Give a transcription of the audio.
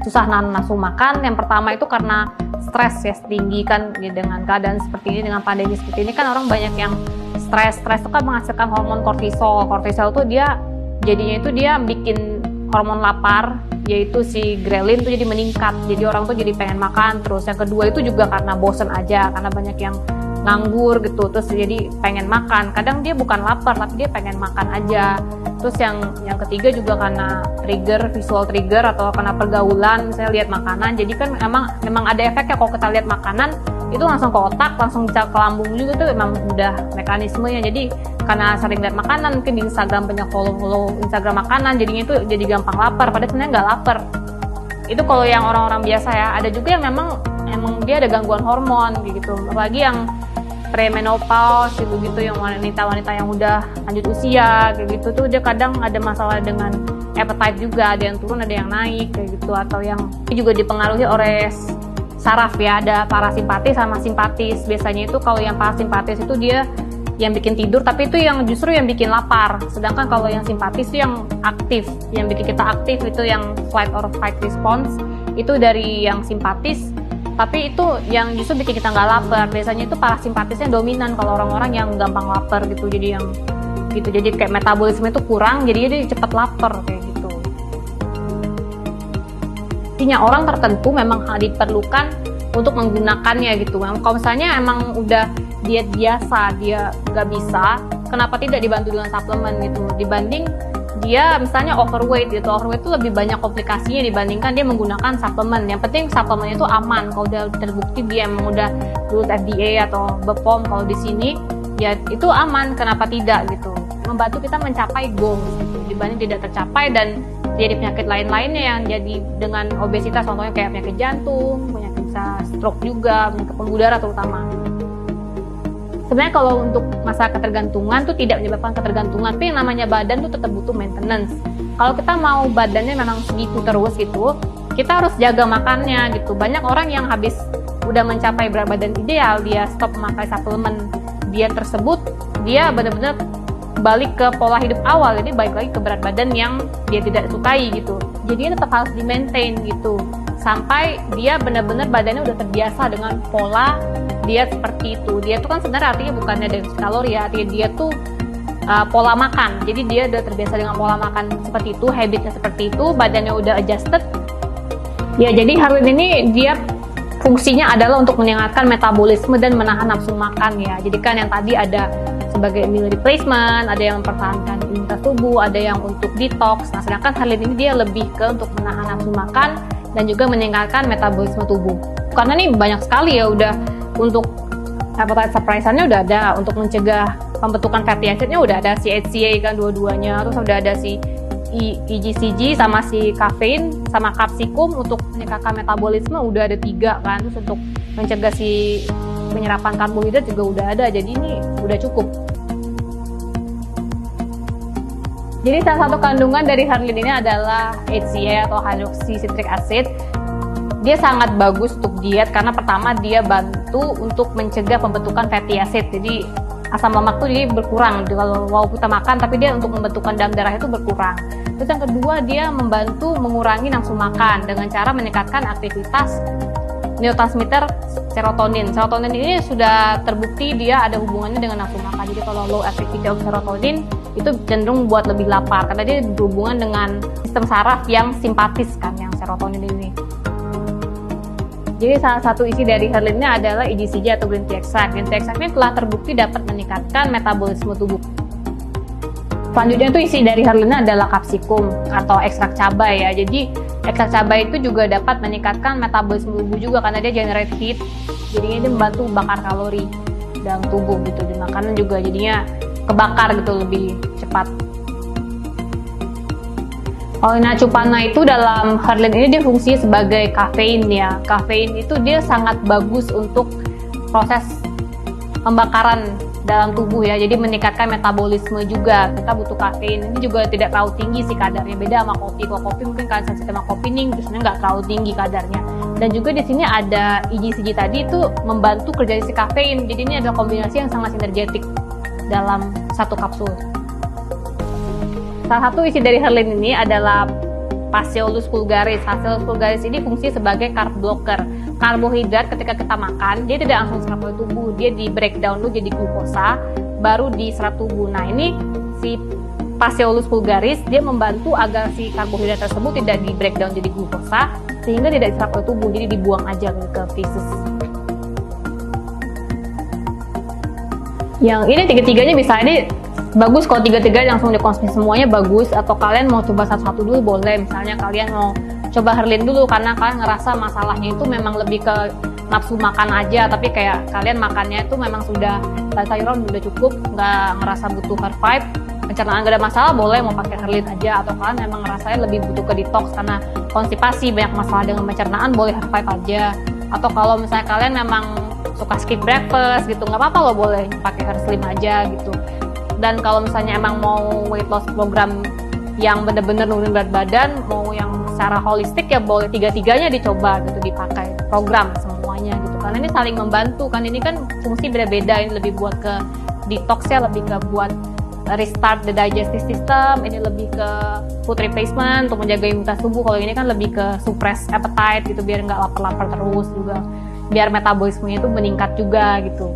Susah nahan nafsu makan, yang pertama itu karena stres ya, tinggi kan ya, dengan keadaan seperti ini, dengan pandemi seperti ini kan orang banyak yang stres itu kan menghasilkan hormon kortisol tuh dia jadinya itu dia bikin hormon lapar, yaitu si ghrelin tuh jadi meningkat, jadi orang tuh jadi pengen makan terus. Yang kedua itu juga karena bosen aja, karena banyak yang nganggur gitu, terus jadi pengen makan, kadang dia bukan lapar tapi dia pengen makan aja. Terus yang ketiga juga karena visual trigger atau karena pergaulan, saya lihat makanan, jadi kan memang ada efeknya kalau kita lihat makanan itu langsung ke otak, langsung bisa ke lambung juga, itu memang udah mekanismenya. Jadi karena sering lihat makanan, mungkin di Instagram banyak follow Instagram makanan, jadinya itu jadi gampang lapar, padahal sebenarnya nggak lapar. Itu kalau yang orang-orang biasa ya. Ada juga yang memang dia ada gangguan hormon gitu, apalagi yang premenopause gitu, yang wanita-wanita yang udah lanjut usia kayak gitu tuh dia kadang ada masalah dengan appetite juga, ada yang turun ada yang naik kayak gitu, atau yang juga dipengaruhi oleh saraf ya, ada parasimpatis sama simpatis. Biasanya itu kalau yang parasimpatis itu dia yang bikin tidur, tapi itu yang justru yang bikin lapar. Sedangkan kalau yang simpatis itu yang aktif, yang bikin kita aktif itu yang flight or fight response, itu dari yang simpatis. Tapi itu yang justru bikin kita nggak lapar. Biasanya itu parasimpatisnya dominan kalau orang-orang yang gampang lapar gitu. Jadi yang gitu, jadi kayak metabolisme itu kurang, jadi dia cepat lapar kayak gitu. Artinya orang tertentu memang diperlukan untuk menggunakannya gitu. Kalau misalnya emang udah diet biasa dia nggak bisa, kenapa tidak dibantu dengan suplemen gitu? Dibanding dia misalnya overweight gitu, overweight itu lebih banyak komplikasinya dibandingkan dia menggunakan suplemen. Yang penting suplemennya itu aman. Kalau udah terbukti dia emang udah lulus FDA atau BPOM kalau di sini ya itu aman, kenapa tidak gitu. Membantu kita mencapai goals gitu, dibanding tidak tercapai dan jadi penyakit lain-lainnya yang jadi dengan obesitas, contohnya kayak penyakit jantung, penyakit bisa stroke juga, penyakit pembuluh darah terutama. Sebenarnya kalau untuk masalah ketergantungan tuh tidak menyebabkan ketergantungan, tapi yang namanya badan tuh tetap butuh maintenance. Kalau kita mau badannya memang segitu terus gitu, kita harus jaga makannya gitu. Banyak orang yang habis udah mencapai berat badan ideal, dia stop memakai suplemen diet tersebut, dia benar-benar balik ke pola hidup awal, jadi balik lagi ke berat badan yang dia tidak sukai gitu. Jadi tetap harus di-maintain gitu, sampai dia benar-benar badannya udah terbiasa dengan pola diet seperti itu. Dia tuh kan sebenarnya artinya bukannya dari kalori ya, artinya dia tuh pola makan. Jadi dia udah terbiasa dengan pola makan seperti itu, habitnya seperti itu, badannya udah adjusted. Ya jadi Harlin ini dia fungsinya adalah untuk meningkatkan metabolisme dan menahan nafsu makan ya. Jadi kan yang tadi ada sebagai meal replacement, ada yang mempertahankan imunitas tubuh, ada yang untuk detox. Nah sedangkan Harlin ini dia lebih ke untuk menahan nafsu makan dan juga meningkatkan metabolisme tubuh. Karena nih banyak sekali ya, udah untuk appetite suppressannya udah ada, untuk mencegah pembentukan fatty acidnya udah ada si HCA kan dua-duanya, terus udah ada si EGCG sama si kafein sama kapsikum untuk meningkatkan metabolisme udah ada 3 kan, terus untuk mencegah si penyerapan karbohidrat juga udah ada, jadi ini udah cukup. Jadi salah satu kandungan dari Harlin ini adalah HCA atau hydroxycitric acid. Dia sangat bagus untuk diet karena pertama dia bantu untuk mencegah pembentukan fatty acid. Jadi asam lemak tuh jadi berkurang kalau kita makan, tapi dia untuk pembentukan dalam darah itu berkurang. Terus yang kedua dia membantu mengurangi nafsu makan dengan cara meningkatkan aktivitas neurotransmitter serotonin. Serotonin ini sudah terbukti dia ada hubungannya dengan nafsu makan. Jadi kalau low activity of serotonin itu cenderung buat lebih lapar karena dia berhubungan dengan sistem saraf yang simpatis kan, yang serotonin ini. Jadi salah satu isi dari Harlinnya adalah EGCG atau green tea extract. Green tea extract ini telah terbukti dapat meningkatkan metabolisme tubuh. Selanjutnya itu isi dari Harlinnya adalah kapsikum atau ekstrak cabai ya. Jadi ekstrak cabai itu juga dapat meningkatkan metabolisme tubuh juga karena dia generate heat. Jadinya dia membantu bakar kalori dalam tubuh gitu. Di makanan juga jadinya kebakar gitu lebih cepat. Olina cupana itu dalam Harlin ini dia fungsinya sebagai kafein ya. Kafein itu dia sangat bagus untuk proses pembakaran dalam tubuh ya. Jadi meningkatkan metabolisme juga. Kita butuh kafein. Ini juga tidak terlalu tinggi sih kadarnya. Beda sama kopi. Kalau kopi mungkin kalian sensitif sama kopi nih, biasanya nggak terlalu tinggi kadarnya. Dan juga di sini ada EGCG tadi itu membantu kerja si kafein. Jadi ini adalah kombinasi yang sangat sinergetik dalam satu kapsul. Salah satu isi dari Harlin ini adalah Pachyolus vulgaris. Pachyolus vulgaris ini fungsi sebagai carb blocker. Karbohidrat ketika kita makan, dia tidak langsung serap oleh tubuh, dia di breakdown dulu jadi glukosa, baru diserap tubuh. Nah ini si Pachyolus vulgaris dia membantu agar si karbohidrat tersebut tidak di breakdown jadi glukosa, sehingga tidak diserap oleh tubuh, jadi dibuang aja ke feces. Yang ini tiga-tiganya bisa, ini bagus kalau tiga-tiganya langsung dikonsumsi semuanya bagus, atau kalian mau coba satu-satu dulu boleh. Misalnya kalian mau coba Herlin dulu karena kalian ngerasa masalahnya itu memang lebih ke nafsu makan aja, tapi kayak kalian makannya itu memang sudah sayuran udah cukup, nggak ngerasa butuh Her5, pencernaan gak ada masalah, boleh mau pakai Herlin aja. Atau kalian memang ngerasanya lebih butuh ke detox karena konstipasi, banyak masalah dengan pencernaan, boleh Her5 aja. Atau kalau misalnya kalian memang suka skip breakfast gitu, nggak apa-apa loh, boleh pakai Her-Slim aja gitu. Dan kalau misalnya emang mau weight loss program yang bener-bener nurunin berat badan, mau yang secara holistik, ya boleh tiga-tiganya dicoba gitu, dipakai program semuanya gitu. Karena ini saling membantu kan, ini kan fungsi beda-beda. Ini lebih buat ke detox ya, lebih ke buat restart the digestive system, ini lebih ke food replacement untuk menjaga imunitas tubuh. Kalau ini kan lebih ke suppress appetite gitu, biar nggak lapar-lapar terus juga, biar metabolismenya itu meningkat juga gitu.